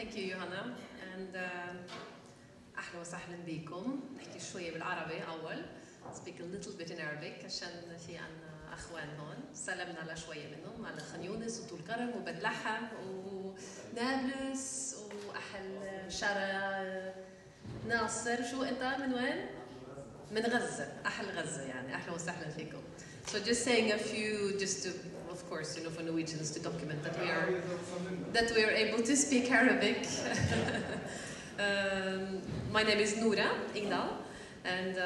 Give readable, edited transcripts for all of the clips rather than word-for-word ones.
Thank you, Johanna. And أهلا وسهلا بكم. نحكي شوية بالعربي أول. Speak a little bit in Arabic عشان في عنا أخوان هون. سلمنا على شوية منهم على خان يونس وطول كرم وبيت لحم ونابلس وأحل شارع ناصر. شو أنت من وين؟ من غزة. أحل غزة يعني. أهلا وسهلا فيكم. So just saying a few, just to, of course, for Norwegians to document that we are able to speak Arabic. My name is Nora Ingdal, and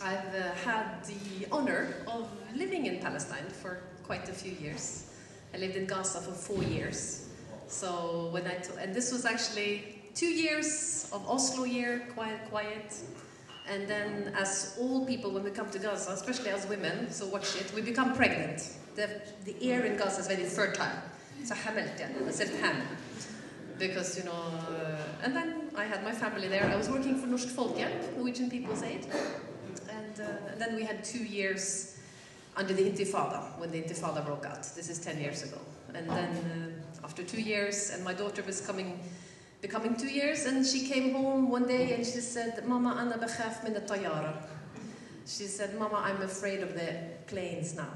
I've had the honor of living in Palestine for quite a few years. I lived in Gaza for 4 years. So and this was actually 2 years of Oslo year, quiet. And then, as all people, when we come to Gaza, especially as women, so watch it, we become pregnant. The air in Gaza is very fertile. So حملت يعني, صرت حامل. Because, and then I had my family there. I was working for Norsk Folkehjelp, Norwegian People's Aid. And then we had 2 years under the Intifada, when the Intifada broke out. This is 10 years ago. And then after 2 years, and my daughter was becoming 2 years, and she came home one day and she said, Mama, أنا بخاف من الطيارة. She said, Mama, I'm afraid of the planes now.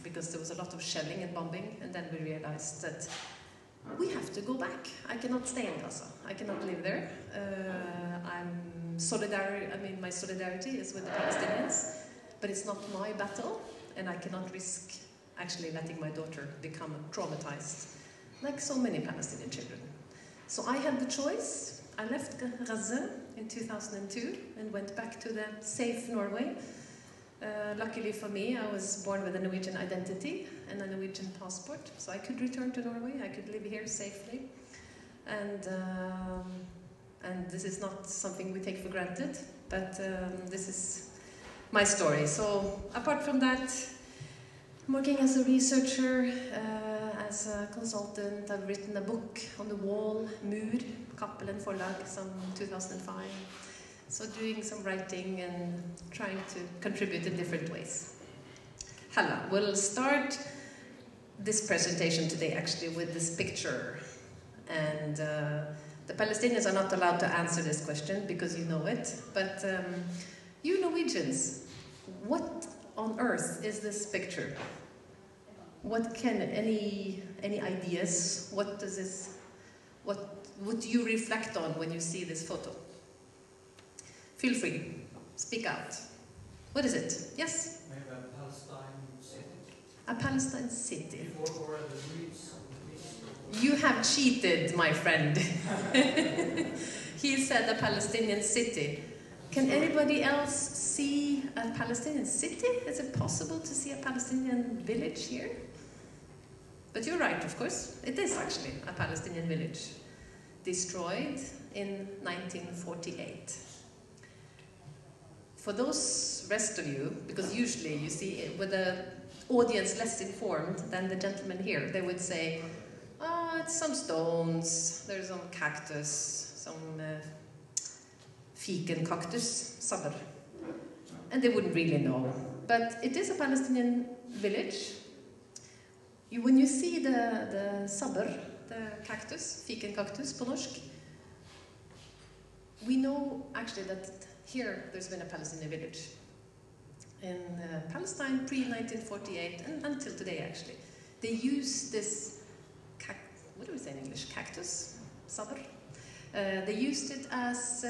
Because there was a lot of shelling and bombing, and then we realized that we have to go back. I cannot stay in Gaza. I cannot live there. My solidarity is with the Palestinians, but it's not my battle, and I cannot risk actually letting my daughter become traumatized, like so many Palestinian children. So I had the choice. I left Gaza in 2002 and went back to the safe Norway. Luckily for me, I was born with a Norwegian identity and a Norwegian passport, so I could return to Norway. I could live here safely. And this is not something we take for granted, but this is my story. So apart from that, I'm working as a researcher, as a consultant. I've written a book on the wall, Mur, Cappelen Forlag, some 2005. So doing some writing and trying to contribute in different ways. Halla, we'll start this presentation today actually with this picture. And the Palestinians are not allowed to answer this question because you know it. But you Norwegians, what on earth is this picture? What can any ideas? What do you reflect on when you see this photo? Feel free, speak out. What is it? Yes? Maybe a Palestine city. A Palestine city. Or the Greece. You have cheated, my friend. He said a Palestinian city. Can anybody else see a Palestinian city? Is it possible to see a Palestinian village here? But you're right, of course. It is actually a Palestinian village. Destroyed in 1948. For those rest of you, because usually you see with the audience less informed than the gentleman here, they would say, it's some stones, there's some cactus, some fiken cactus, sabr. And they wouldn't really know. But it is a Palestinian village. When you see the sabr, the cactus, fiken cactus på norsk, we know actually that here there's been a Palestinian village. In Palestine pre-1948 and until today actually. They use this, what do we say in English, cactus, sabr? They used it as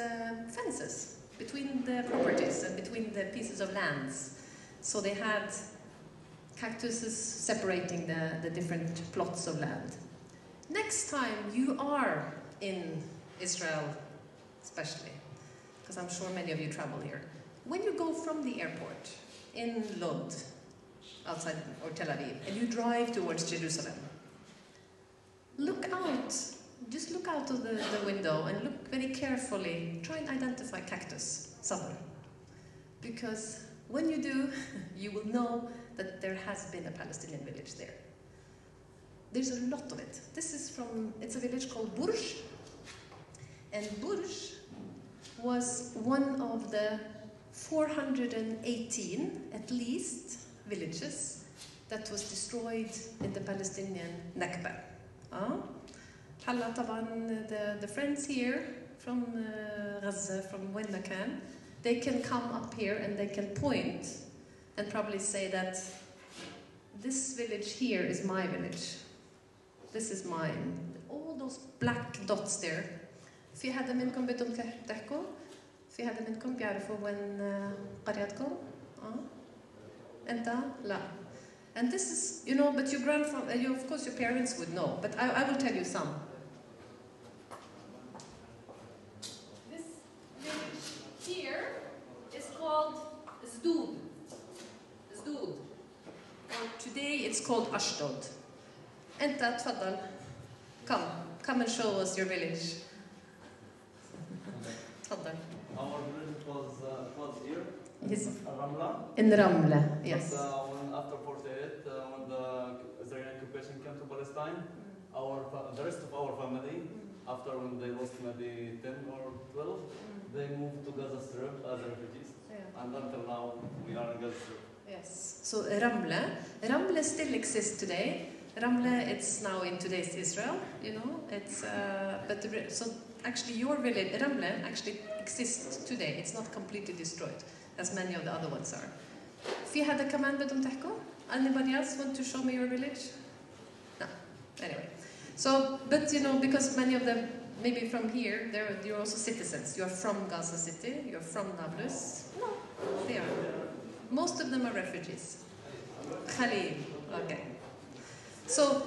fences between the properties and between the pieces of lands. So they had cactuses separating the different plots of land. Next time you are in Israel, especially, because I'm sure many of you travel here, when you go from the airport in Lod, outside, or Tel Aviv, and you drive towards Jerusalem, look out, just look out of the window and look very carefully, try and identify cactus, sabr. Because when you do, you will know that there has been a Palestinian village there. There's a lot of it. It's a village called Burj. And Burj was one of the 418, at least, villages that was destroyed in the Palestinian Nakba. هلا طبعا the friends here from Gaza, from Wendakan, they can come up here and they can point and probably say that this village here is my village. This is mine. All those black dots there. في حدا منكم بدهم تحكوا؟ في حدا منكم بيعرفوا وين قريتكم؟ أنت؟ لا. And this is, you know, but your grandfather, of course your parents would know, but I will tell you some. This village here is called Zdud. Zdud. Or today it's called Ashdod. أنت تفضل. Come and show us your village. تفضل. Our village was here. Yes. Ramla. In Ramla, yes. But, when after 48, when the Israeli occupation came to Palestine, the rest of our family, after when they lost maybe 10 or 12, they moved to Gaza Strip as refugees. Yeah. And until now, we are in Gaza Strip. Yes. So Ramla still exists today. Ramla, it's now in today's Israel, you know. It's so actually your village, Ramla, actually exists today. It's not completely destroyed, as many of the other ones are. في حدا كمان بدهم تحكوا? Anybody else want to show me your village? No. Anyway. So, but you know, because many of them, maybe from here, you're also citizens. You're from Gaza City, you're from Nablus. No, they are. Most of them are refugees. Khalil, okay. So,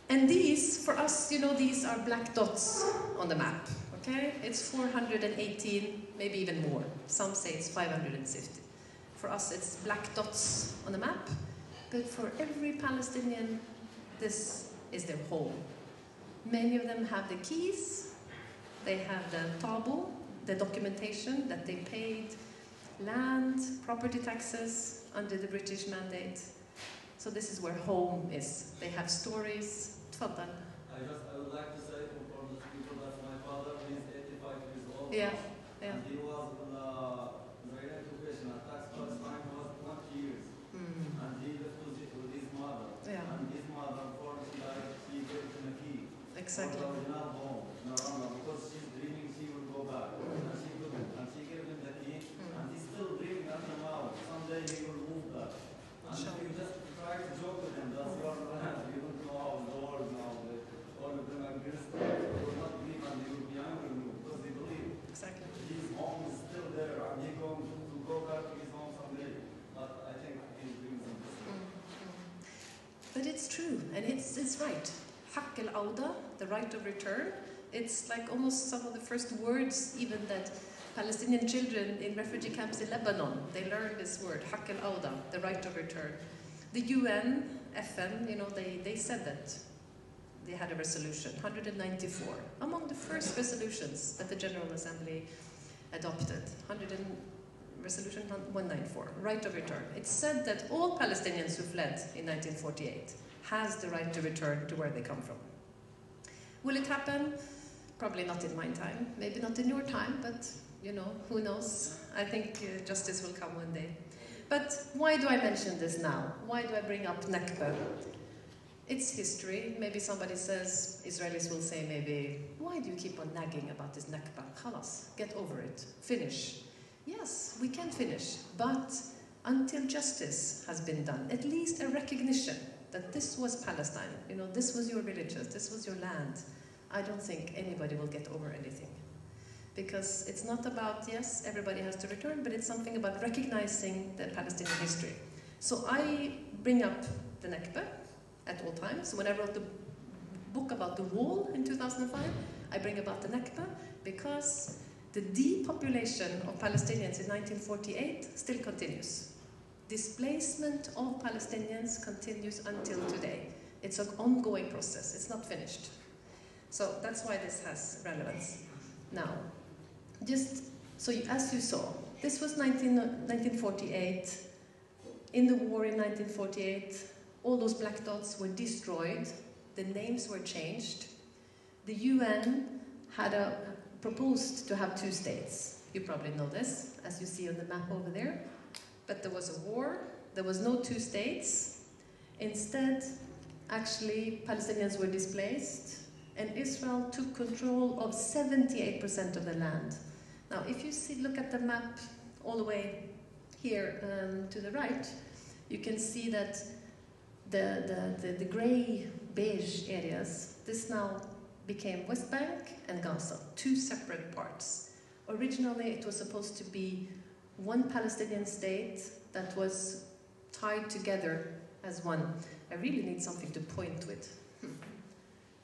and these, for us, you know, these are black dots on the map, okay? It's 418, maybe even more. Some say it's 550. For us, it's black dots on the map, but for every Palestinian, this is their home. Many of them have the keys, they have the tabu, the documentation that they paid land, property taxes under the British mandate. So this is where home is. They have stories. Tfaddal. I would like to say for the people that my father is 85 years old. Yeah. And he was in the Israeli occupation, attacked Palestine was 20 years. And he lived with his mother. Yeah. And his mother, before she died, she gave him a key. Exactly. For the original home in Ramla, because she's dreaming she will go back. And she couldn't. And she gave him the key. And he's still dreaming until now. Someday he will move back. And we just try to joke with him. That's your land. You don't know how the world now. All of them are against it. They will not believe and they will be angry with you because they believe. Exactly. His home is still there and he's going to go back to his home someday. But I think he's doing something. But it's true, and it's right. Haq al-Awda, the right of return, it's like almost some of the first words even that Palestinian children in refugee camps in Lebanon, they learn this word, Haq al-Awda, the right of return. The UN, FN, you know, they said that. They had a resolution, 194, among the first resolutions that the General Assembly adopted. Resolution 194, right of return. It said that all Palestinians who fled in 1948 has the right to return to where they come from. Will it happen? Probably not in my time, maybe not in your time, but you know, who knows? I think justice will come one day. But why do I mention this now? Why do I bring up Nakba? It's history. Maybe somebody says, Israelis will say maybe, why do you keep on nagging about this Nakba? Khalas, get over it, finish. Yes, we can finish, but until justice has been done, at least a recognition that this was Palestine, you know, this was your villages, this was your land, I don't think anybody will get over anything. Because it's not about, yes, everybody has to return, but it's something about recognizing the Palestinian history. So I bring up the Nakba at all times. So when I wrote the book about the wall in 2005, I bring about the Nakba because the depopulation of Palestinians in 1948 still continues. Displacement of Palestinians continues until today. It's an ongoing process, it's not finished. So that's why this has relevance. Now, just so as you saw, this was 1948. In the war in 1948, all those black dots were destroyed, the names were changed. The UN had proposed to have 2 states. You probably know this, as you see on the map over there. But there was a war, there was no 2 states. Instead, actually, Palestinians were displaced. and Israel took control of 78% of the land. Now, if you look at the map all the way here to the right, you can see that the grey, beige areas, this now became West Bank and Gaza, two separate parts. Originally, it was supposed to be one Palestinian state that was tied together as one. I really need something to point with.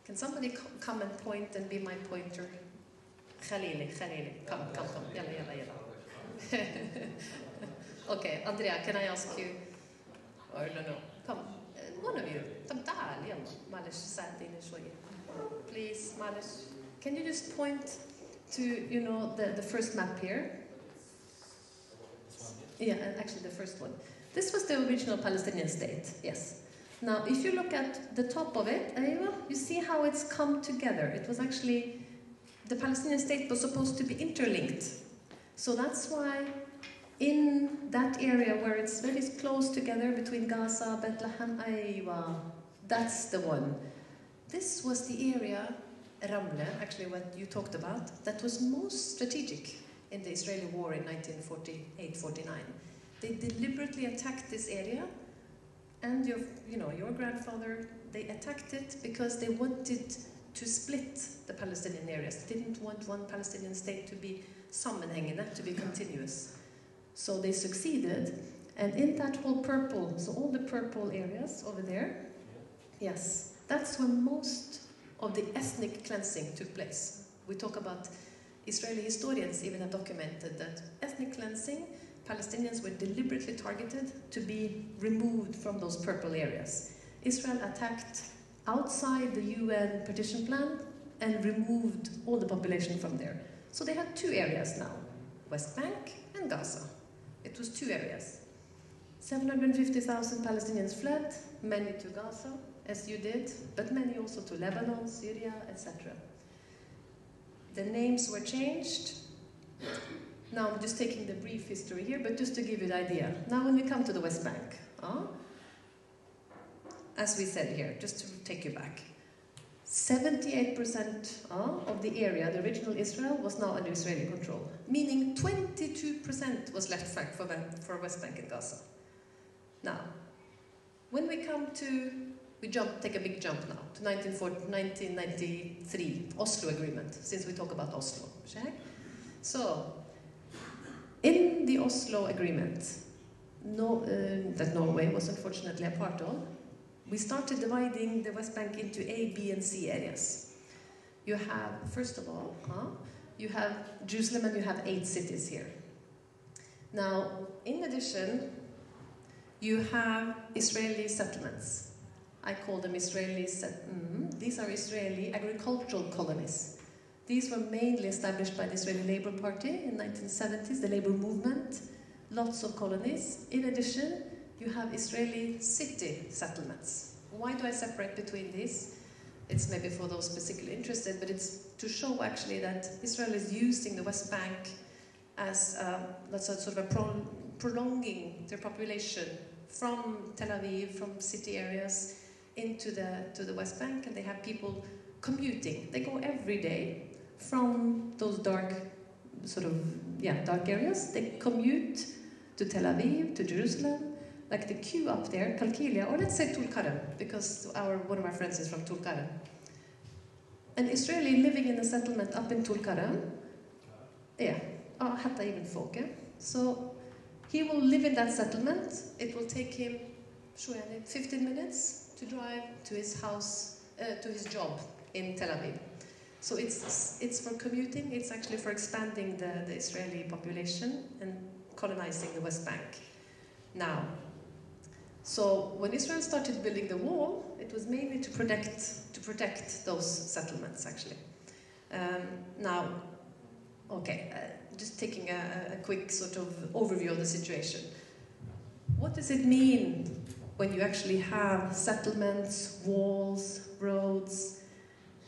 Can somebody come and point and be my pointer? Khalili, come. Yalla. Okay, Andrea, can I ask you? Or no, come. One of you. Please, Malish. Can you just point to, the first map here? Yeah, actually the first one. This was the original Palestinian state, yes. Now, if you look at the top of it, you see how it's come together. It was actually, the Palestinian state was supposed to be interlinked. So that's why in that area where it's very close together between Gaza, Bethlehem, that's the one. This was the area, Ramle, actually what you talked about, that was most strategic in the Israeli war in 1948-49. They deliberately attacked this area, and your grandfather, they attacked it because they wanted to split the Palestinian areas. They didn't want one Palestinian state to be sammenhängande, to be continuous. So they succeeded, and in that whole purple, so all the purple areas over there, yes, that's where most of the ethnic cleansing took place. We talk about, Israeli historians even have documented that ethnic cleansing, Palestinians were deliberately targeted to be removed from those purple areas. Israel attacked outside the UN partition plan and removed all the population from there. So they had two areas now, West Bank and Gaza. It was two areas. 750,000 Palestinians fled, many to Gaza, as you did, but many also to Lebanon, Syria, etc. The names were changed. Now I'm just taking the brief history here, but just to give you the idea. Now when we come to the West Bank, as we said here, just to take you back, 78% of the area, the original Israel, was now under Israeli control, meaning 22% was left for West Bank and Gaza. Now, when we come to, take a big jump now, to 1993, Oslo Agreement, since we talk about Oslo. So, in the Oslo Agreement, that Norway was unfortunately a part of, we started dividing the West Bank into A, B, and C areas. You have, first of all, you have Jerusalem, and you have 8 cities here. Now, in addition, you have Israeli settlements. I call them Israeli these are Israeli agricultural colonies. These were mainly established by the Israeli Labour Party in the 1970s, the labor movement, lots of colonies. In addition, you have Israeli city settlements. Why do I separate between these? It's maybe for those particularly interested, but it's to show actually that Israel is using the West Bank as sort of prolonging their population from Tel Aviv, from city areas, into the West Bank, and they have people commuting. They go every day from those dark areas. They commute to Tel Aviv, to Jerusalem, like the queue up there, Kalkilia, or let's say Tulkarem, because one of our friends is from Tulkarem. An Israeli living in a settlement up in Tulkarem, hatta even folk. So he will live in that settlement. It will take him 15 minutes to drive to his house, to his job in Tel Aviv. So it's for commuting. It's actually for expanding the Israeli population and colonizing the West Bank. Now, so when Israel started building the wall, it was mainly to protect those settlements, actually. Just taking a quick sort of overview of the situation. What does it mean when you actually have settlements, walls, roads?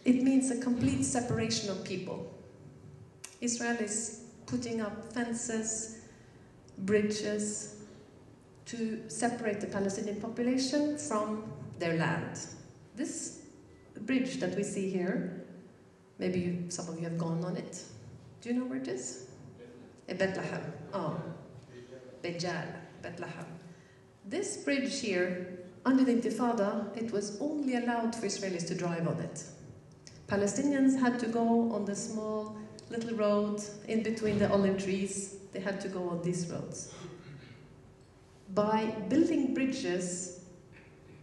It means a complete separation of people. Israel is putting up fences, bridges, to separate the Palestinian population from their land. This bridge that we see here, maybe some of you have gone on it. Do you know where it is? Bethlehem. Oh, Bejal, Bethlehem. This bridge here, under the Intifada, it was only allowed for Israelis to drive on it. Palestinians had to go on the small little road in between the olive trees. They had to go on these roads. By building bridges,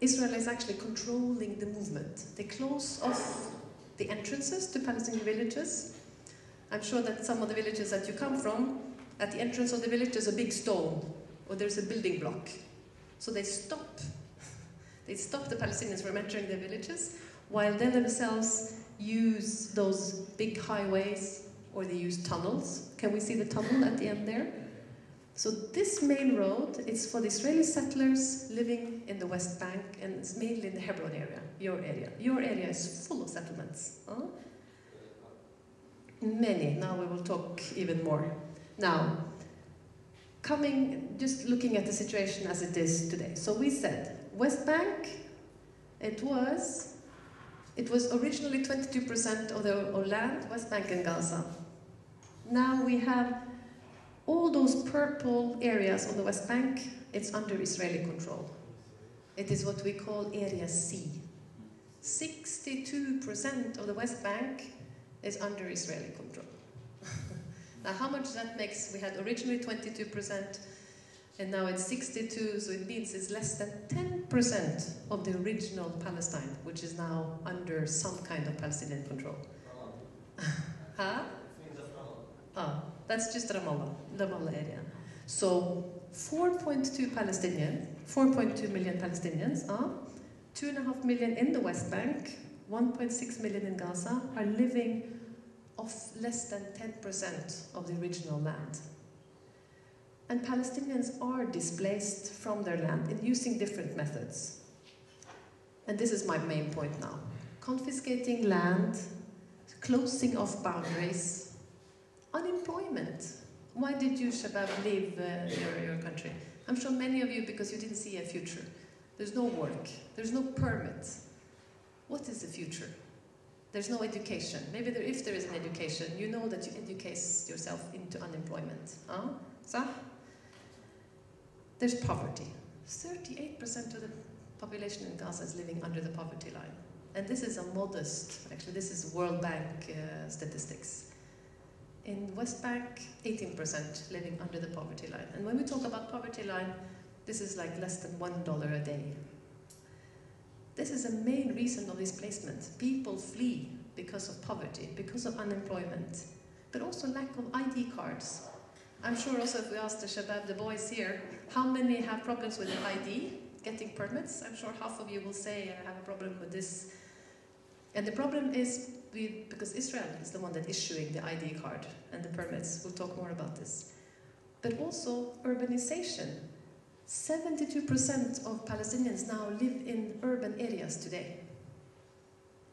Israel is actually controlling the movement. They close off the entrances to Palestinian villages. I'm sure that some of the villages that you come from, at the entrance of the village there's a big stone, or there's a building block. So they stop the Palestinians from entering their villages, while they themselves use those big highways, or they use tunnels. Can we see the tunnel at the end there? So this main road is for the Israeli settlers living in the West Bank, and it's mainly in the Hebron area, your area. Your area is full of settlements. Huh? Many. Now we will talk even more. Now, just looking at the situation as it is today. So we said, West Bank, it was originally 22% of the land, West Bank and Gaza. Now we have all those purple areas on the West Bank, it's under Israeli control. It is what we call Area C. 62% of the West Bank is under Israeli control. Now how much that makes, we had originally 22%, and now it's 62, so it means it's less than 10% of the original Palestine, which is now under some kind of Palestinian control. Huh? Oh, that's just Ramallah area. So 4.2 million Palestinians, 2.5 million in the West Bank, 1.6 million in Gaza, are living off less than 10% of the original land. And Palestinians are displaced from their land in using different methods. And this is my main point now. Confiscating land, closing off boundaries, unemployment. Why did you, Shabab, leave your country? I'm sure many of you, because you didn't see a future. There's no work, there's no permit. What is the future? There's no education. Maybe if there is an education, you know that you educate yourself into unemployment. Huh? There's poverty. 38% of the population in Gaza is living under the poverty line. And this is a modest, actually this is World Bank statistics. In West Bank, 18% living under the poverty line. And when we talk about poverty line, this is like less than $1 a day. This is a main reason of displacement. People flee because of poverty, because of unemployment, but also lack of ID cards. I'm sure also if we ask the Shabab, the boys here, how many have problems with their ID, getting permits? I'm sure half of you will say, I have a problem with this. And the problem is because Israel is the one that's issuing the ID card and the permits. We'll talk more about this. But also urbanization. 72% of Palestinians now live in urban areas today.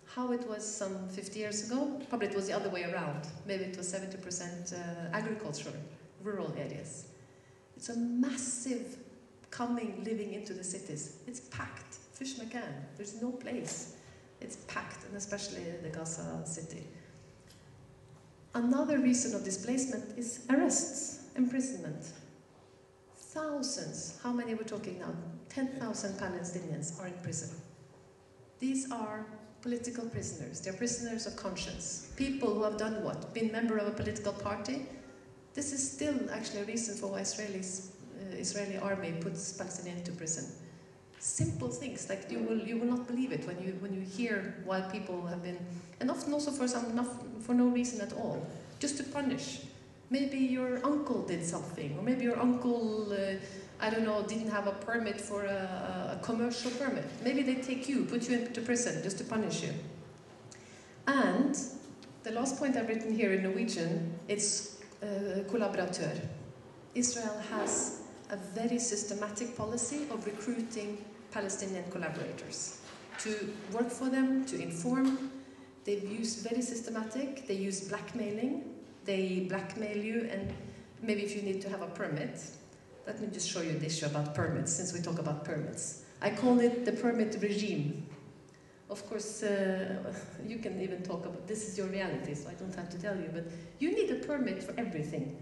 How it was some 50 years ago? Probably it was the other way around. Maybe it was 70% agricultural, rural areas. It's a massive living into the cities. It's packed. Fish McCann. There's no place. It's packed, and especially the Gaza city. Another reason of displacement is arrests, imprisonment. Thousands, how many we're talking now? 10,000 Palestinians are in prison. These are political prisoners. They're prisoners of conscience. People who have done what? Been member of a political party. This is still actually a reason for why Israeli army puts Palestinians into prison. Simple things, like you will not believe it when you hear why people have been, and often also for no reason at all, just to punish. Maybe your uncle did something, or maybe your uncle, I don't know, didn't have a permit for a commercial permit. Maybe they take you, put you into prison just to punish you. And the last point I've written here in Norwegian, it's collaborateur. Israel has a very systematic policy of recruiting Palestinian collaborators to work for them, to inform. They've used very systematic, they use blackmailing. They blackmail you, and maybe if you need to have a permit, let me just show you the issue about permits, since we talk about permits. I call it the permit regime. Of course, you can even talk about, this is your reality, so I don't have to tell you, but you need a permit for everything.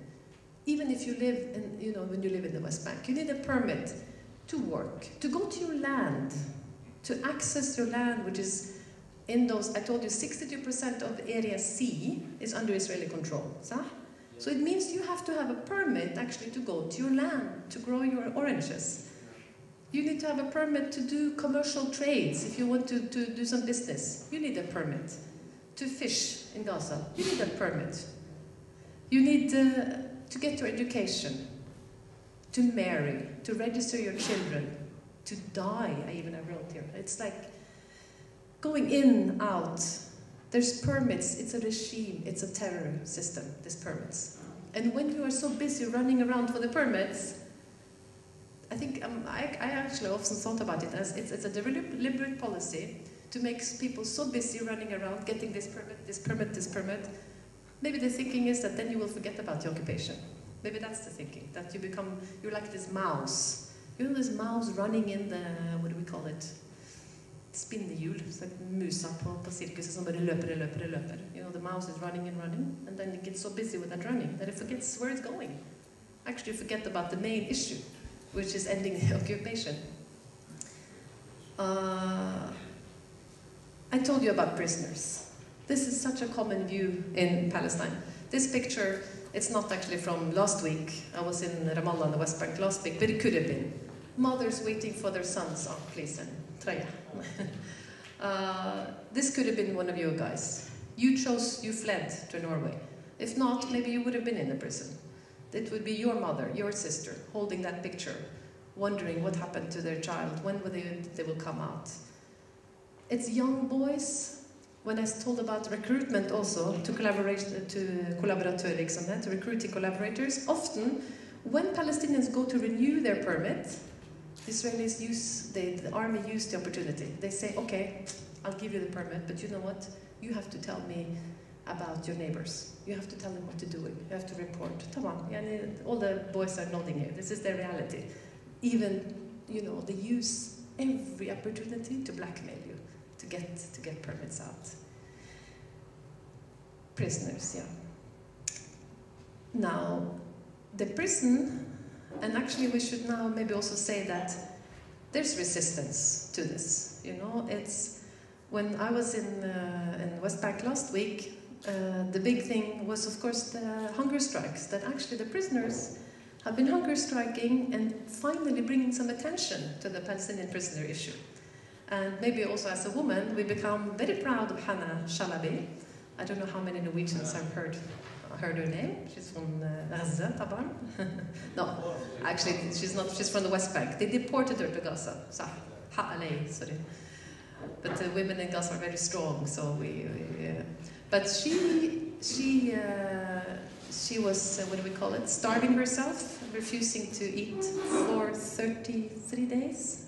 Even if you live in, you know, when you live in the West Bank, you need a permit to work, to go to your land, to access your land, which is in those, I told you 62% of Area C is under Israeli control. So it means you have to have a permit actually to go to your land, to grow your oranges. You need to have a permit to do commercial trades. If you want to do some business, you need a permit. To fish in Gaza, you need a permit. You need to get your education, to marry, to register your children, to die, I wrote here. It's like going in, out. There's permits, it's a regime, it's a terror system, these permits. And when you are so busy running around for the permits, I think I actually often thought about it as it's a deliberate policy to make people so busy running around getting this permit, this permit, this permit. Maybe the thinking is that then you will forget about the occupation. Maybe that's the thinking, that you're like this mouse. You know this mouse running in the, what do we call it? Spinnehjul, så musa på cirkuset som bare løper. You know, the mouse is running and then it gets so busy with that running that it forgets where it's going. Actually forget about the main issue, which is ending the occupation. I told you about prisoners. This is such a common view in Palestine. This picture, it's not actually from last week. I was in Ramallah on the West Bank last week, but it could have been. Mothers waiting for their sons. Oh, please, and Traya. This could have been one of you guys. You fled to Norway. If not, maybe you would have been in a prison. It would be your mother, your sister, holding that picture, wondering what happened to their child, when they will come out. It's young boys. When I told about recruitment also, to collaboratørvirksomhet, to recruiting collaborators, often when Palestinians go to renew their permit, the Israelis the army use the opportunity. They say, okay, I'll give you the permit, but you know what? You have to tell me about your neighbors. You have to tell them what to do. You have to report. Tamam. All the boys are nodding here. This is their reality. Even, you know, they use every opportunity to blackmail you, to get permits out. Prisoners, yeah. Now, the prison, and actually we should now maybe also say that there's resistance to this. You know, it's when I was in West Bank last week. The big thing was, of course, the hunger strikes, that actually the prisoners have been hunger striking and finally bringing some attention to the Palestinian prisoner issue. And maybe also as a woman, we become very proud of Hannah Shalabi. I don't know how many Norwegians have heard her name. She's from Gaza, Taban. No, actually, she's not. She's from the West Bank. They deported her to Gaza. Sorry. But the women in Gaza are very strong, so but she was, what do we call it, starving herself, refusing to eat for 33 days.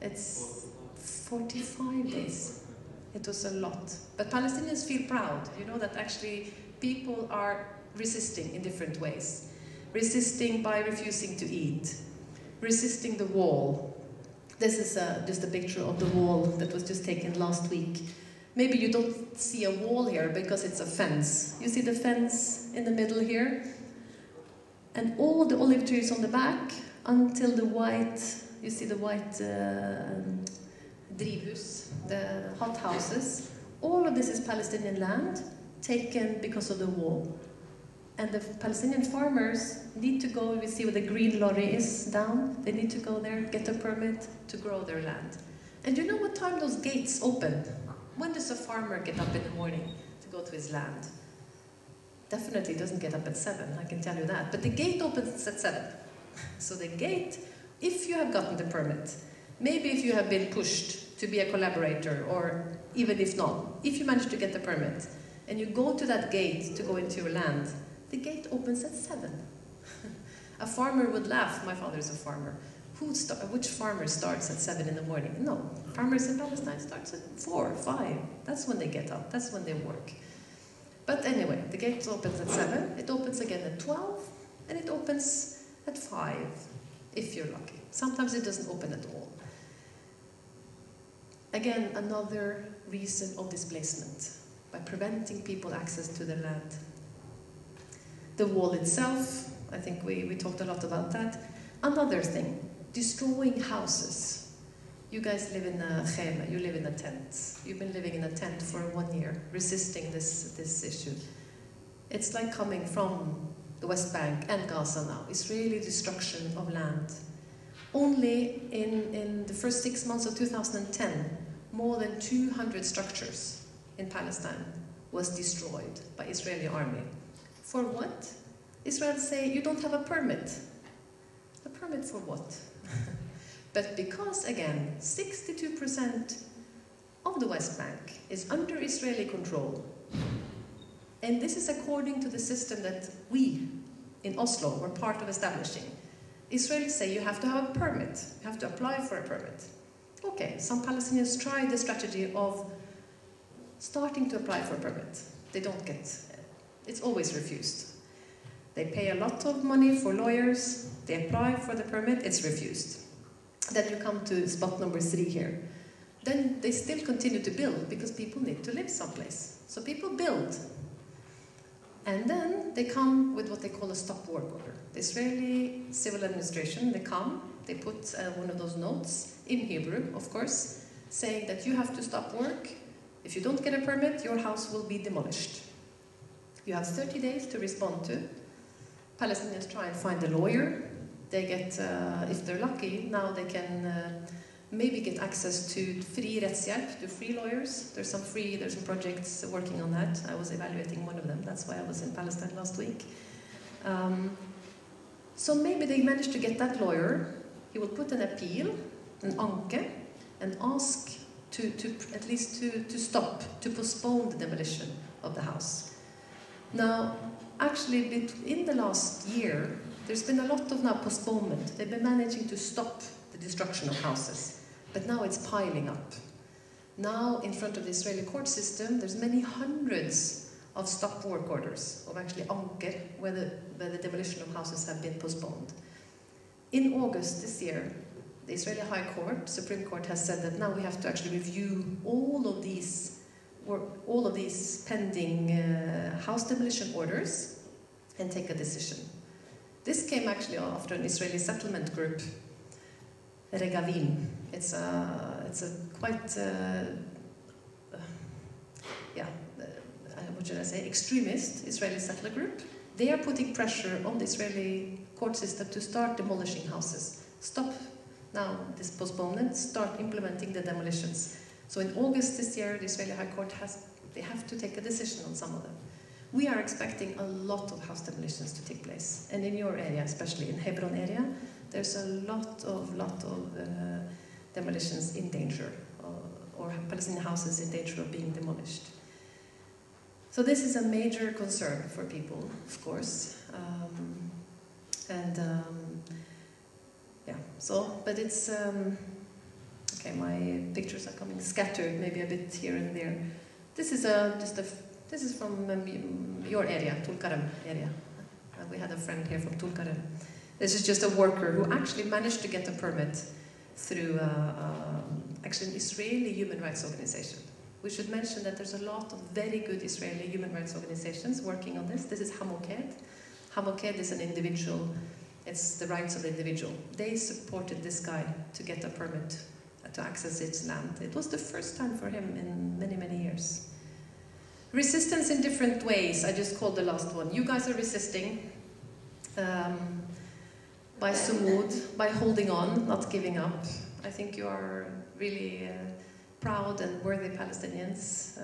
It's 45 days. It was a lot. But Palestinians feel proud, you know, that actually people are resisting in different ways. Resisting by refusing to eat. Resisting the wall. This is just a picture of the wall that was just taken last week. Maybe you don't see a wall here because it's a fence. You see the fence in the middle here? And all the olive trees on the back until the white, you see the white drivhus, the hot houses. All of this is Palestinian land taken because of the wall. And the Palestinian farmers need to go, we see where the green lorry is down, they need to go there, get a permit to grow their land. And you know what time those gates open? When does a farmer get up in the morning to go to his land? Definitely doesn't get up at 7, I can tell you that. But the gate opens at 7. So the gate, if you have gotten the permit, maybe if you have been pushed to be a collaborator, or even if not, if you manage to get the permit, and you go to that gate to go into your land, the gate opens at 7. A farmer would laugh. My father is a farmer. Which farmer starts at 7 in the morning? No, farmers in Palestine starts at 4, 5. That's when they get up. That's when they work. But anyway, the gate opens at 7. It opens again at 12, and it opens at 5, if you're lucky. Sometimes it doesn't open at all. Again, another reason of displacement, by preventing people access to their land. The wall itself, I think we talked a lot about that. Another thing, destroying houses. You guys live in a khema, you live in a tent. You've been living in a tent for 1 year, resisting this issue. It's like coming from the West Bank and Gaza now. Israeli destruction of land. Only in the first 6 months of 2010, more than 200 structures in Palestine was destroyed by Israeli army. For what? Israel say, you don't have a permit. A permit for what? But because, again, 62% of the West Bank is under Israeli control, and this is according to the system that we in Oslo were part of establishing. Israelis say you have to have a permit, you have to apply for a permit. Okay, some Palestinians try the strategy of starting to apply for a permit. They don't get, it's always refused. They pay a lot of money for lawyers, they apply for the permit, it's refused. Then you come to spot number 3 here. Then they still continue to build because people need to live someplace. So people build. And then they come with what they call a stop work order. The Israeli civil administration, they come, they put one of those notes, in Hebrew, of course, saying that you have to stop work. If you don't get a permit, your house will be demolished. You have 30 days to respond to. Palestinians try and find a lawyer. They get, if they're lucky, now they can maybe get access to free rettshjelp, to free lawyers. There's some projects working on that. I was evaluating one of them. That's why I was in Palestine last week. So maybe they managed to get that lawyer. He will put an appeal, an anke, and ask to at least to stop, to postpone the demolition of the house. Now, actually, in the last year, there's been a lot of now postponement. They've been managing to stop the destruction of houses, but now it's piling up. Now, in front of the Israeli court system, there's many hundreds of stop work orders, of actually anker, where the demolition of houses have been postponed. In August this year, the Israeli High Court, Supreme Court, has said that now we have to actually review all of these pending house demolition orders and take a decision. This came actually after an Israeli settlement group, Regavim. It's a quite, what should I say, extremist Israeli settler group. They are putting pressure on the Israeli court system to start demolishing houses. Stop now this postponement, start implementing the demolitions. So in August this year, the Israeli High Court they have to take a decision on some of them. We are expecting a lot of house demolitions to take place. And in your area, especially in Hebron area, there's a lot of demolitions in danger, or Palestinian houses in danger of being demolished. So this is a major concern for people, of course. But it's, okay, my pictures are coming scattered, maybe a bit here and there. This is from your area, Tulkarem area. We had a friend here from Tulkarem. This is just a worker who actually managed to get a permit through actually an Israeli human rights organization. We should mention that there's a lot of very good Israeli human rights organizations working on this. This is Hamoked. Hamoked is an individual. It's the rights of the individual. They supported this guy to get a permit to access his land. It was the first time for him in many, many years. Resistance in different ways. I just called the last one. You guys are resisting by sumud, by holding on, not giving up. I think you are really proud and worthy Palestinians.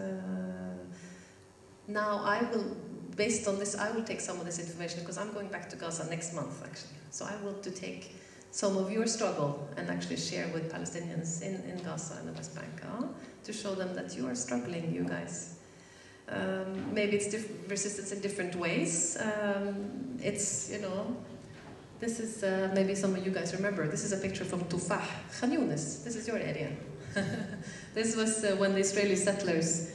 Now based on this, I will take some of this information because I'm going back to Gaza next month, actually. So I want to take some of your struggle and actually share with Palestinians in Gaza and the West Bank to show them that you are struggling, you guys. Maybe it's resistance in different ways. It's, this is, maybe some of you guys remember, this is a picture from Tufah, Khan Yunis. This is your area. This was when the Israeli settlers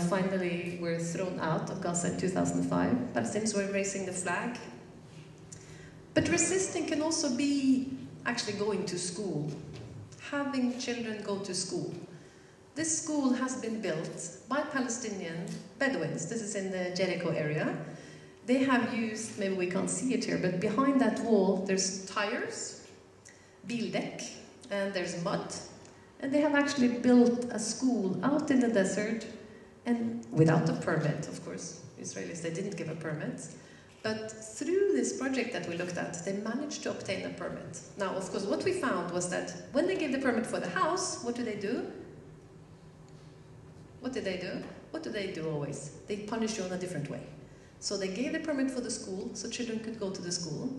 finally were thrown out of Gaza in 2005. Palestinians were raising the flag. But resisting can also be actually going to school, having children go to school. This school has been built by Palestinian Bedouins. This is in the Jericho area. They have used, maybe we can't see it here, but behind that wall there's tires, bildekk, and there's mud. And they have actually built a school out in the desert, and without a permit, of course. Israelis, they didn't give a permit. But through this project that we looked at, they managed to obtain a permit. Now, of course, what we found was that when they gave the permit for the house, what do they do? What did they do? What do they do always? They punish you in a different way. So they gave the permit for the school, so children could go to the school,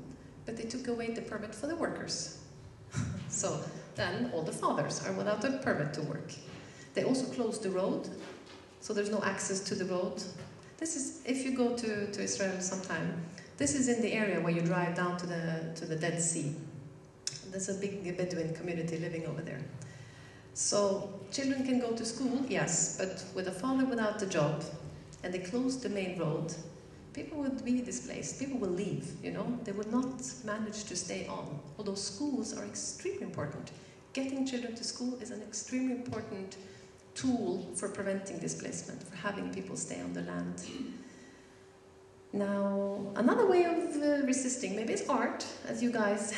but they took away the permit for the workers. So then all the fathers are without a permit to work. They also closed the road, so there's no access to the road. This is, if you go to Israel sometime, this is in the area where you drive down to the Dead Sea. There's a big Bedouin community living over there. So children can go to school, yes, but with a father without a job, and they closed the main road, people would be displaced, people will leave, you know, they would not manage to stay on. Although schools are extremely important. Getting children to school is an extremely important tool for preventing displacement, for having people stay on the land. Now, another way of resisting, maybe it's art, as you guys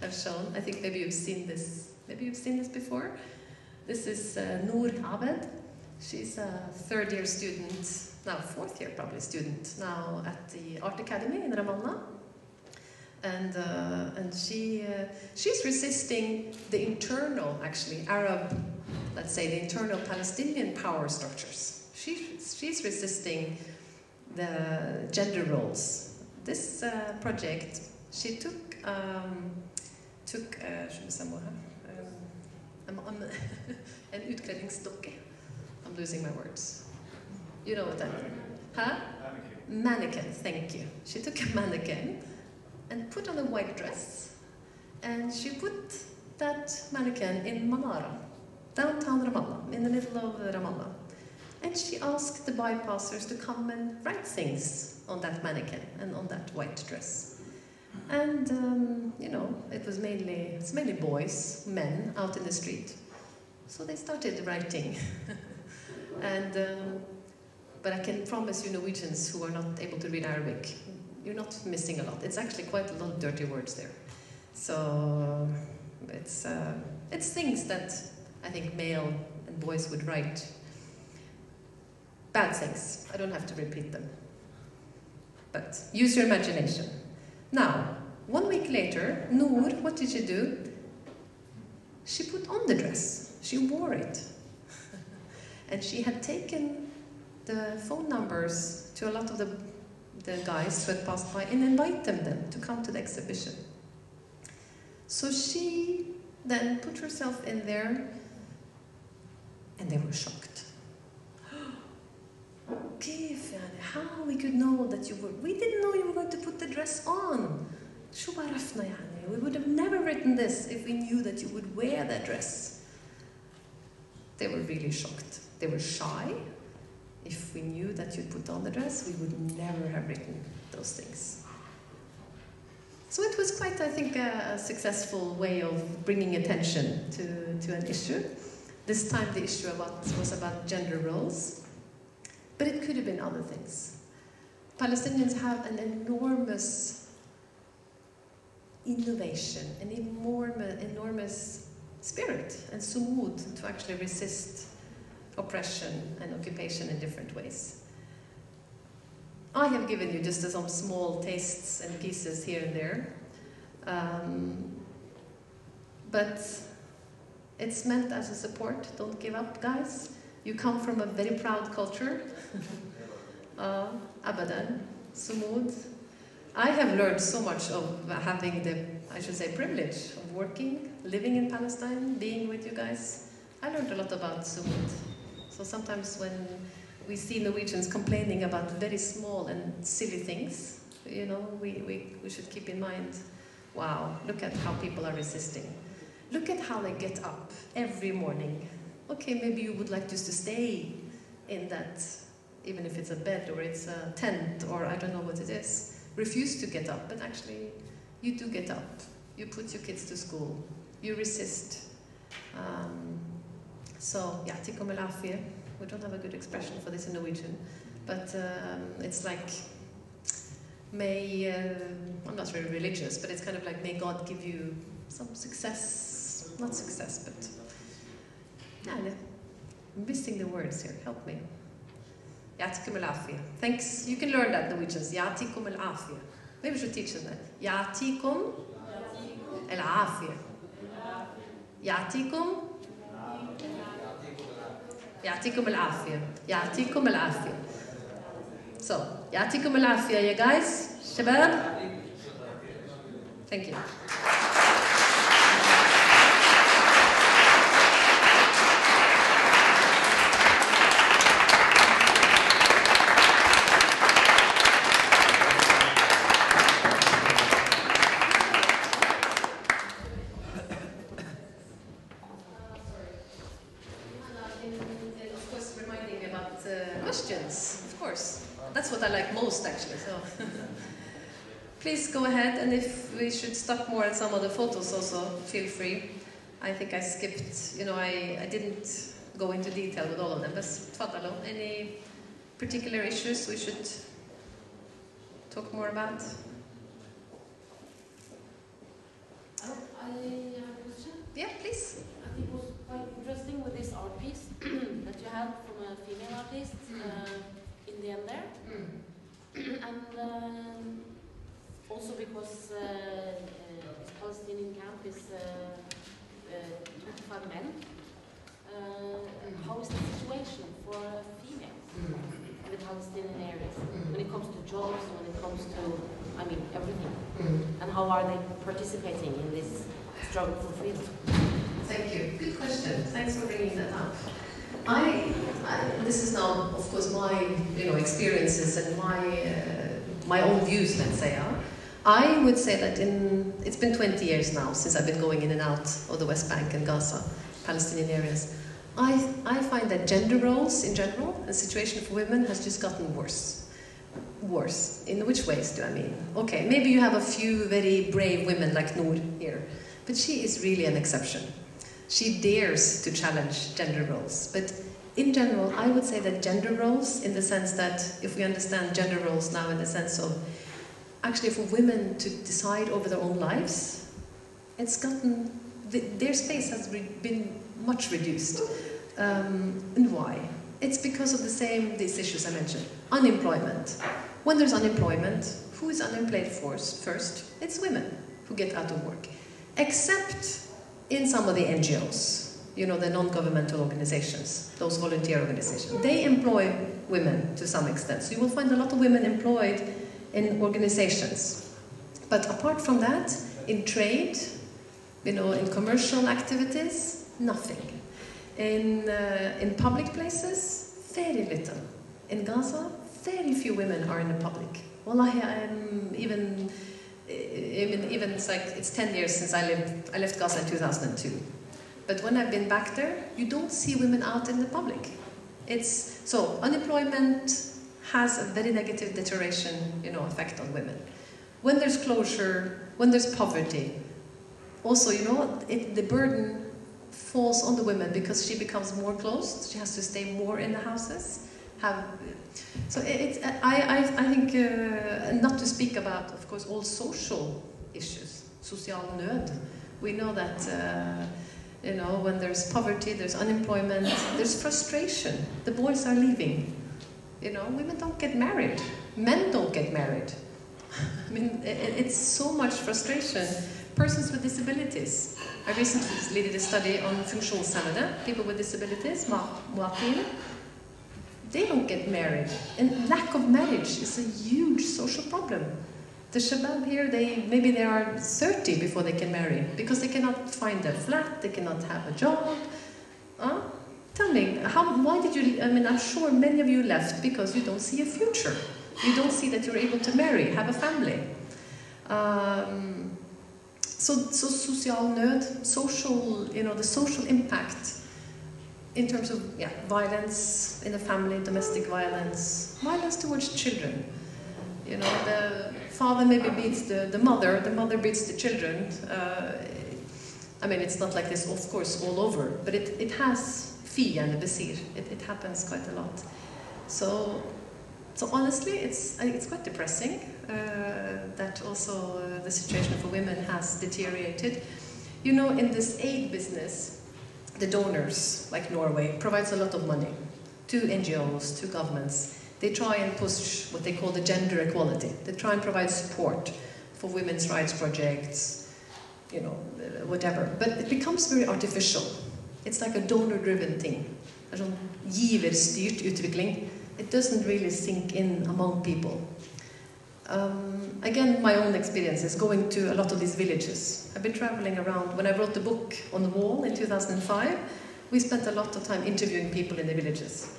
have shown. I think maybe you've seen this. Maybe you've seen this before. This is Nora Ingdal. She's a third-year student, now fourth-year probably student, now at the Art Academy in Ramallah. And she's resisting the internal, actually, Arab, let's say, the internal Palestinian power structures. She's resisting the gender roles. This project, she took en utkledningsdokke. I'm losing my words. You know what that is? Huh? Mannequin, thank you. She took a mannequin and put on a white dress, and she put that mannequin in Manara, downtown Ramallah, in the middle of Ramallah. And she asked the bypassers to come and write things on that mannequin and on that white dress. And, you know, it's mainly boys, men, out in the street. So they started writing. But I can promise you Norwegians who are not able to read Arabic, you're not missing a lot. It's actually quite a lot of dirty words there. So it's things that I think male and boys would write. Bad things. I don't have to repeat them. But use your imagination. Now, 1 week later, Noor, what did she do? She put on the dress. She wore it. And she had taken the phone numbers to a lot of the guys who had passed by and invited them to come to the exhibition. So she then put herself in there, and they were shocked. How we could know that you were... We didn't know you were going to put the dress on. We would have never written this if we knew that you would wear that dress. They were really shocked. They were shy. If we knew that you'd put on the dress, we would never have written those things. So it was quite, I think, a successful way of bringing attention to an issue. This time the issue was about gender roles. But it could have been other things. Palestinians have an enormous innovation, an enormous spirit and sumud to actually resist oppression and occupation in different ways. I have given you just some small tastes and pieces here and there. But it's meant as a support. Don't give up, guys. You come from a very proud culture. Abadan, Sumud. I have learned so much of having the, I should say, privilege of working, living in Palestine, being with you guys. I learned a lot about Sumud. So sometimes when we see Norwegians complaining about very small and silly things, you know, we should keep in mind, wow, look at how people are resisting. Look at how they get up every morning. Okay, maybe you would like just to stay in that, even if it's a bed or it's a tent or I don't know what it is. Refuse to get up, but actually you do get up. You put your kids to school. You resist. So, ya'tikum al-afiyah. We don't have a good expression for this in Norwegian, but it's like, I'm not very religious, but it's kind of like, may God give you some success, not success, but, I'm missing the words here, help me. Ya'tikum al-afiyah. Thanks, you can learn that, Norwegians. Ya'tikum al-afiyah. Maybe we should teach them that. Ya'tikum al-afiyah. Ya'tikum al-afiyah. Ya'tikum al-afiyah. So, ya'tikum al-afiyah, you guys. Shabab? Thank you. That's what I like most, actually. So, please go ahead, and if we should stop more at some of the photos, also feel free. I think I skipped. I didn't go into detail with all of them. But tfadalo, any particular issues we should talk more about? I have a question. Yeah, please. I think it was quite interesting with this art piece that you had from a female artist. In the end there, and also because this Palestinian camp is 25 men. How is the situation for females in the Palestinian areas when it comes to jobs, when it comes to, everything, and how are they participating in this struggle for freedom? Thank you. Good question. Thanks for bringing that up. This is now, of course, my experiences and my own views. Let's say, I would say that it's been 20 years now since I've been going in and out of the West Bank and Gaza, Palestinian areas. I find that gender roles in general, the situation for women has just gotten worse. Worse. In which ways do I mean? Okay, maybe you have a few very brave women like Nora here, but she is really an exception. She dares to challenge gender roles. But in general, I would say that gender roles, in the sense that if we understand gender roles now in the sense of actually for women to decide over their own lives, it's gotten, their space has been much reduced. And why? It's because of these issues I mentioned. Unemployment. When there's unemployment, who is unemployed first? It's women who get out of work. Except in some of the NGOs, the non-governmental organizations, those volunteer organizations. They employ women to some extent. So you will find a lot of women employed in organizations. But apart from that, in trade, in commercial activities, nothing. In public places, very little. In Gaza, very few women are in the public. Wallahi, even it's like, it's 10 years since I left Gaza in 2002. But when I've been back there, you don't see women out in the public. So unemployment has a very negative deterioration, effect on women. When there's closure, when there's poverty, also, the burden falls on the women because she becomes more closed. She has to stay more in the houses. So I think, not to speak about, of course, all social issues, social nød. We know that, when there's poverty, there's unemployment, there's frustration. The boys are leaving. Women don't get married. Men don't get married. It's so much frustration. Persons with disabilities. I recently did a study on funksjonshemmede, people with disabilities, muatin. They don't get married. And lack of marriage is a huge social problem. The shabab here, maybe they are 30 before they can marry, because they cannot find a flat, they cannot have a job. Tell me, why did you, I'm sure many of you left because you don't see a future. You don't see that you're able to marry, have a family. So social nød, social, the social impact in terms of violence in the family, domestic violence towards children. The father maybe beats the mother beats the children. It's not like this, of course, all over, but it has fi and basir. It happens quite a lot. So honestly, it's quite depressing that also the situation for women has deteriorated. You know, in this aid business, the donors, like Norway, provides a lot of money to NGOs, to governments. They try and push what they call the gender equality. They try and provide support for women's rights projects, you know, whatever. But it becomes very artificial. It's like a donor-driven thing. A sånn giverstyrt utvikling. It doesn't really sink in among people. Again, my own experience is going to a lot of these villages. I've been traveling around. When I wrote the book On the Wall in 2005, we spent a lot of time interviewing people in the villages.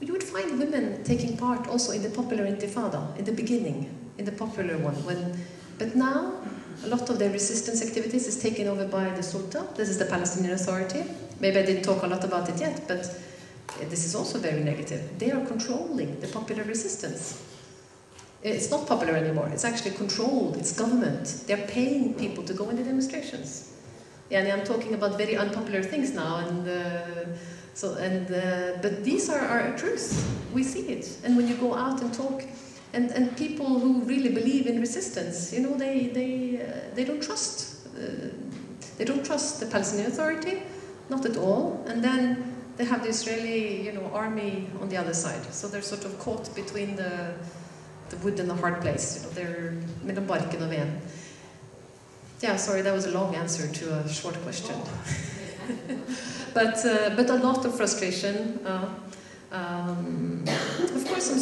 You would find women taking part also in the popular intifada, in the beginning, in the popular one. But now, a lot of their resistance activities is taken over by the Sultan. This is the Palestinian Authority. Maybe I didn't talk a lot about it yet, but this is also very negative. They are controlling the popular resistance. It's not popular anymore. It's actually controlled. It's government. They're paying people to go in the demonstrations. Yeah, and I'm talking about very unpopular things now, but these are our truths. We see it. And when you go out and talk, and people who really believe in resistance, you know, they don't trust. They don't trust the Palestinian Authority, not at all. And then they have the Israeli, you know, army on the other side. So they're sort of caught between the wood and the hard place. You know, they're mellom barken og veden. Yeah, sorry, that was a long answer to a short question. But a lot of frustration. Of course, some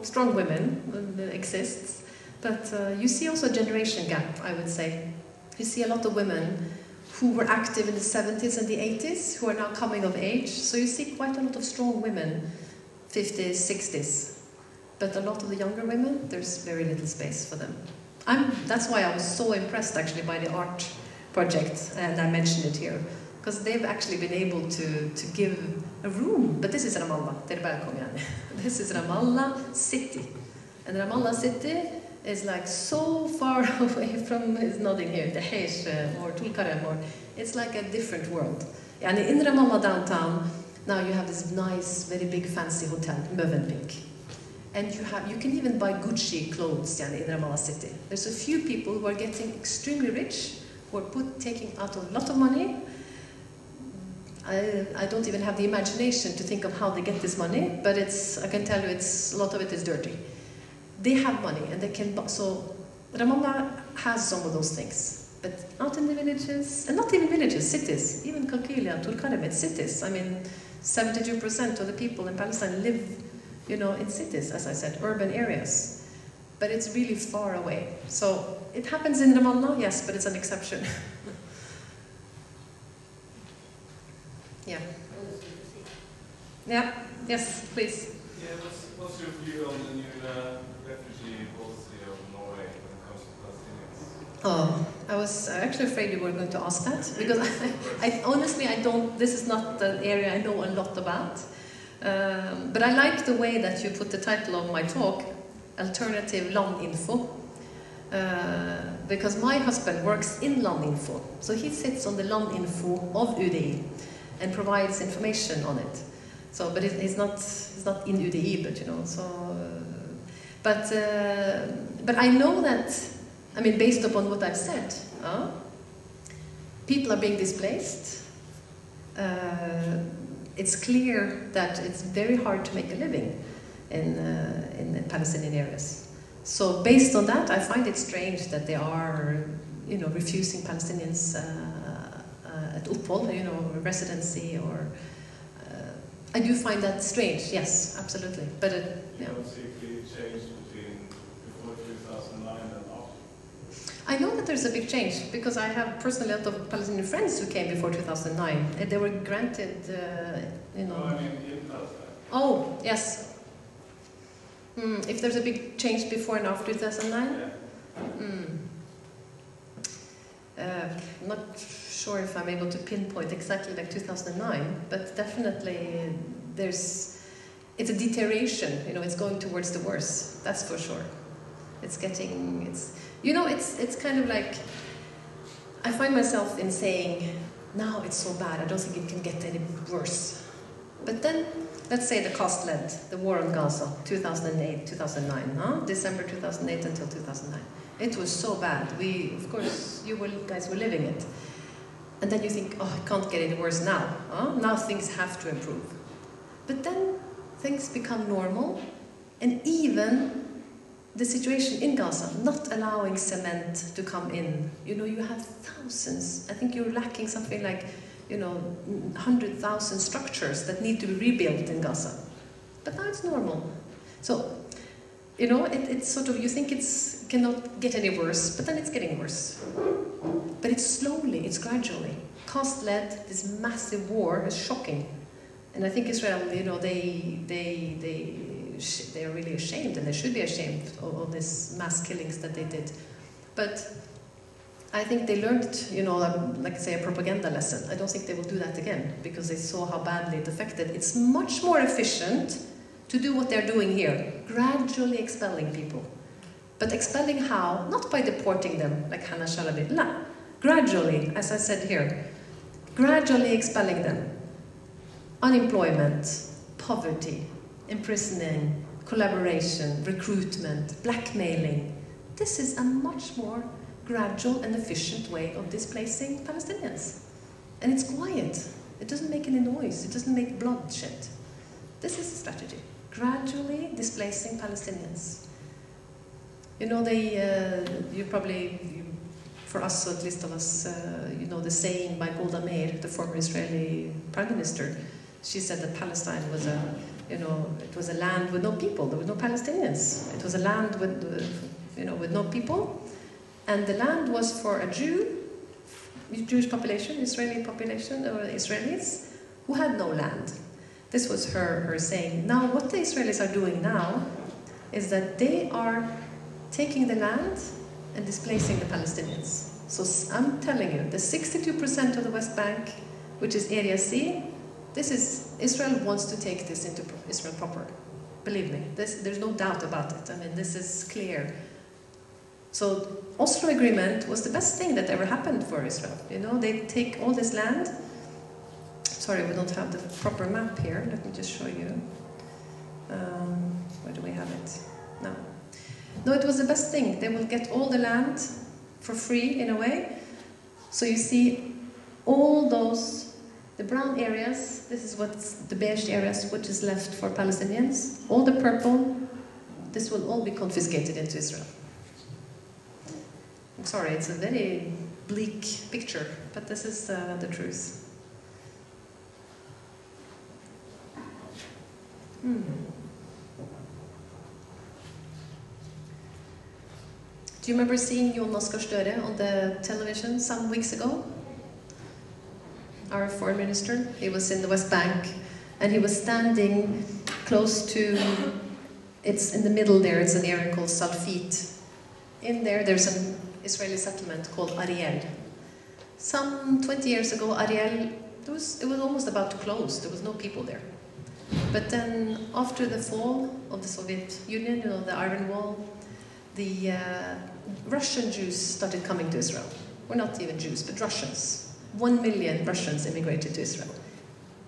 strong women exists, but you see also a generation gap, I would say. You see a lot of women who were active in the 70s and the 80s who are now coming of age. So you see quite a lot of strong women, 50s, 60s. But a lot of the younger women, there's very little space for them. That's why I was so impressed actually by the art project, and I mentioned it here. Because they've actually been able to give a room. But this is Ramallah. This is Ramallah City. And Ramallah City is like so far away from, it's nothing here, the Haish or Tulkarem, or it's like a different world. And in Ramallah downtown, now you have this nice, very big fancy hotel, Mövenpick. And you can even buy Gucci clothes in Ramallah City. There's a few people who are getting extremely rich, who are taking out a lot of money. I don't even have the imagination to think of how they get this money, but I can tell you a lot of it is dirty. They have money and they can buy. So Ramallah has some of those things, but not in the villages, and not even villages, cities. Even Kalkilia, Tulkarem, it's cities. I mean, 72% of the people in Palestine live, you know, in cities, as I said, urban areas. But it's really far away. So it happens in Ramallah, yes, but it's an exception. Yeah. Yeah. Yes, please. Yeah. What's your view on the new refugee policy of Norway when it comes to Palestinians? Oh, I was actually afraid you were going to ask that, because I honestly, I don't. This is not the area I know a lot about. But I like the way that you put the title of my talk, Alternativ Landinfo, because my husband works in Landinfo, so he sits on the Landinfo of UDI and provides information on it. So, but he's not in UDI, but you know. So, but I know that, I mean, based upon what I've said, people are being displaced. It's clear that it's very hard to make a living in the Palestinian areas. So based on that, I find it strange that they are, you know, refusing Palestinians at opphold, you know, residency, or I do find that strange. Yes, absolutely. But You don't see a big change between before 2009 and after? I know that there's a big change, because I have personally a lot of Palestinian friends who came before 2009. And they were granted, you know. No, I mean in Palestine. Oh, yes. If there's a big change before and after 2009? Yeah. I'm not sure if I'm able to pinpoint exactly like 2009, but definitely it's a deterioration, you know, it's going towards the worse, that's for sure. It's kind of like, I find myself in saying, now it's so bad, I don't think it can get any worse. But then, let's say the cost led, the war on Gaza, 2008, 2009, December 2008 until 2009. It was so bad. Of course, guys were living it. And then you think, oh, it can't get any worse now. Now things have to improve. But then things become normal, and even the situation in Gaza, not allowing cement to come in. You have thousands. I think you're lacking something like, 100,000 structures that need to be rebuilt in Gaza. But now it's normal. So, it's sort of, you think it cannot get any worse, but then it's getting worse. But it's slowly, it's gradually. Cost-led, this massive war is shocking. And I think Israel, they are really ashamed, and they should be ashamed of these mass killings that they did. But I think they learned, like say a propaganda lesson. I don't think they will do that again, because they saw how badly it affected. It's much more efficient to do what they're doing here, gradually expelling people. But expelling how? Not by deporting them, like Hannah Shalabi. La. Gradually, as I said here, gradually expelling them. Unemployment, poverty, imprisoning, collaboration, recruitment, blackmailing. This is a much more gradual and efficient way of displacing Palestinians. And it's quiet. It doesn't make any noise. It doesn't make bloodshed. This is the strategy. Gradually displacing Palestinians. For us, or at least of us, the saying by Golda Meir, the former Israeli prime minister. She said that Palestine was it was a land with no people. There were no Palestinians. It was a land with no people. And the land was for a Jewish population, Israeli population, or Israelis, who had no land. This was her saying. Now, what the Israelis are doing now is that they are taking the land and displacing the Palestinians. So I'm telling you, the 62% of the West Bank, which is Area C, Israel wants to take this into Israel proper. Believe me, there's no doubt about it. I mean, this is clear. So Oslo Agreement was the best thing that ever happened for Israel. They take all this land. Sorry, we don't have the proper map here. Let me just show you. Where do we have it? No, it was the best thing. They will get all the land for free, in a way. So you see all those, the brown areas, this is what's the beige areas, which is left for Palestinians. All the purple, this will all be confiscated into Israel. I'm sorry, it's a very bleak picture, but this is the truth. Do you remember seeing Jonas Gahr Støre on the television some weeks ago? Our foreign minister. He was in the West Bank, and he was standing close to, it's in the middle there, it's an area called Salfit. In there's an Israeli settlement called Ariel. Some 20 years ago, Ariel, it was almost about to close. There was no people there. But then, after the fall of the Soviet Union, the Iron Wall, the Russian Jews started coming to Israel. We're not even Jews, but Russians. 1 million Russians immigrated to Israel.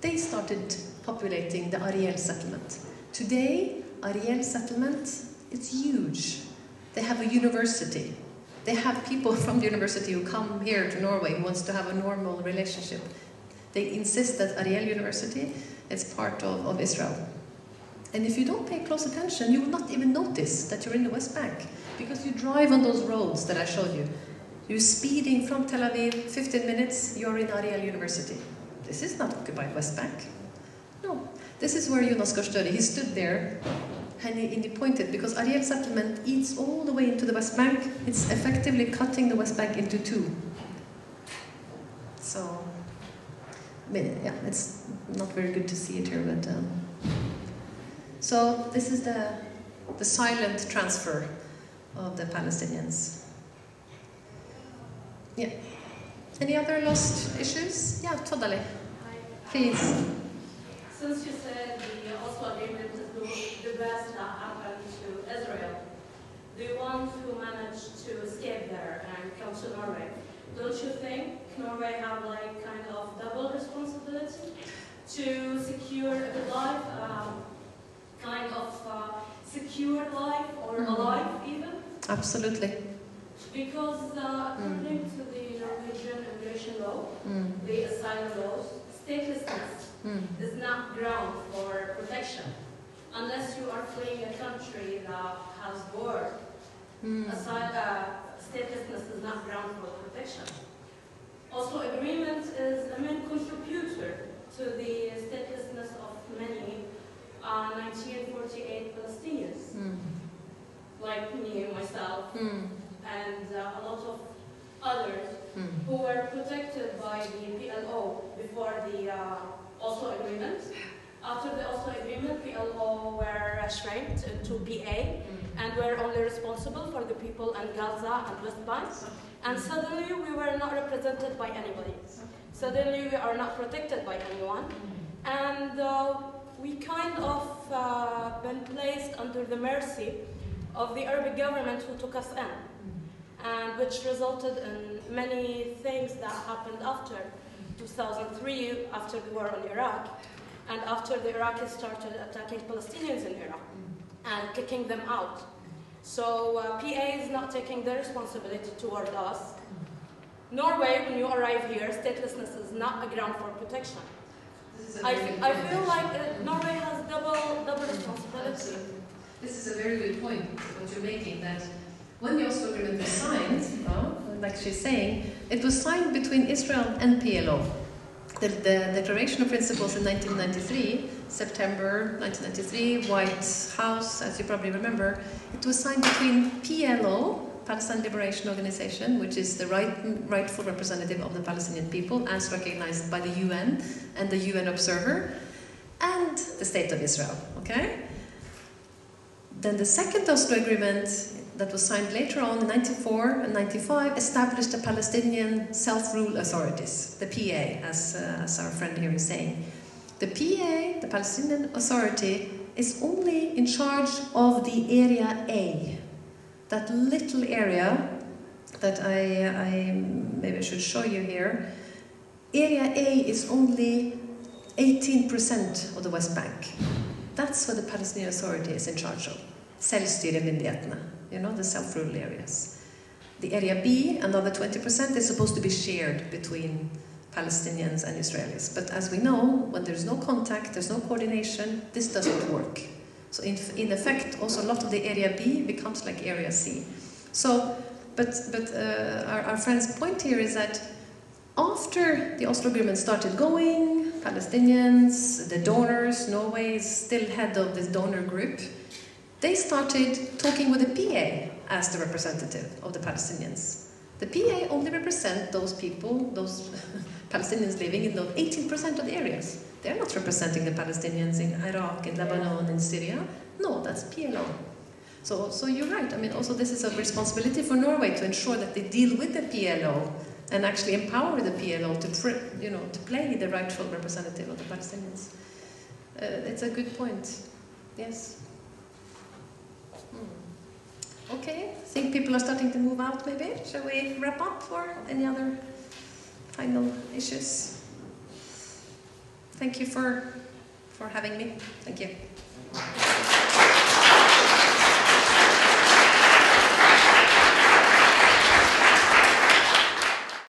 They started populating the Ariel settlement. Today, Ariel settlement, it's huge. They have a university. They have people from the university who come here to Norway who wants to have a normal relationship. They insist that Ariel University is part of Israel. And if you don't pay close attention, you will not even notice that you're in the West Bank, because you drive on those roads that I showed you. You're speeding from Tel Aviv, 15 minutes, you're in Ariel University. This is not occupied West Bank. No, this is where Jonas Gahr Støre, he stood there and he pointed, because Ariel settlement eats all the way into the West Bank. It's effectively cutting the West Bank into two. So, yeah, it's not very good to see it here, but so this is the silent transfer of the Palestinians. Yeah. Any other lost issues? Yeah, totally. Please. Since you said the Oslo Agreement is the best that happened to Israel, do you want to manage to escape there and come to Norway? Don't you think Norway have like kind of double responsibility to secure a good life, kind of secure life or alive even? Absolutely. Because according to the Norwegian immigration law, the asylum laws, statelessness is not ground for protection unless you are fleeing a country that has war. Statelessness is not ground for protection. Oslo Agreement is a main contributor to the statelessness of many 1948 Palestinians, like me and myself, and a lot of others who were protected by the PLO before the Oslo Agreement. After the Oslo Agreement, PLO were shrinked into PA and were only responsible for the people in Gaza and West Bank. And suddenly we were not represented by anybody. Suddenly we are not protected by anyone. And we kind of been placed under the mercy of the Arabic government who took us in, and which resulted in many things that happened after 2003, after the war on Iraq, and after the Iraqis started attacking Palestinians in Iraq and kicking them out. So PA is not taking their responsibility toward us. Norway, when you arrive here, statelessness is not a ground for protection. I feel like Norway has double responsibility. This is a very good point, what you're making, that when the Oslo Agreement was signed, like she's saying, it was signed between Israel and PLO. The Declaration of Principles in 1993, September 1993, White House, as you probably remember, it was signed between PLO, Palestine Liberation Organization, which is the rightful representative of the Palestinian people, as recognized by the UN and the UN Observer, and the State of Israel. Okay? Then the second Oslo Agreement, that was signed later on in 1994 and 1995, established the Palestinian Self-Rule Authorities, the PA, as our friend here is saying. The PA, the Palestinian Authority, is only in charge of the Area A, that little area that I maybe I should show you here. Area A is only 18% of the West Bank. That's what the Palestinian Authority is in charge of. Selvstyremyndighetene, you know, the self-rule areas. The Area B, another 20%, is supposed to be shared between Palestinians and Israelis. But as we know, when there's no contact, there's no coordination, this doesn't work. So in effect, also a lot of the Area B becomes like Area C. So, but our friend's point here is that after the Oslo Agreement started going, Palestinians, the donors, Norway is still head of this donor group, they started talking with the PA as the representative of the Palestinians. The PA only represent those people, those Palestinians living in those 18% of the areas. They're not representing the Palestinians in Iraq, in Lebanon, in Syria. No, that's PLO. So you're right. I mean, also this is a responsibility for Norway to ensure that they deal with the PLO and actually empower the PLO to play the rightful representative of the Palestinians. It's a good point. Yes. Okay, I think people are starting to move out maybe. Shall we wrap up or any other final issues? Thank you for having me. Thank you.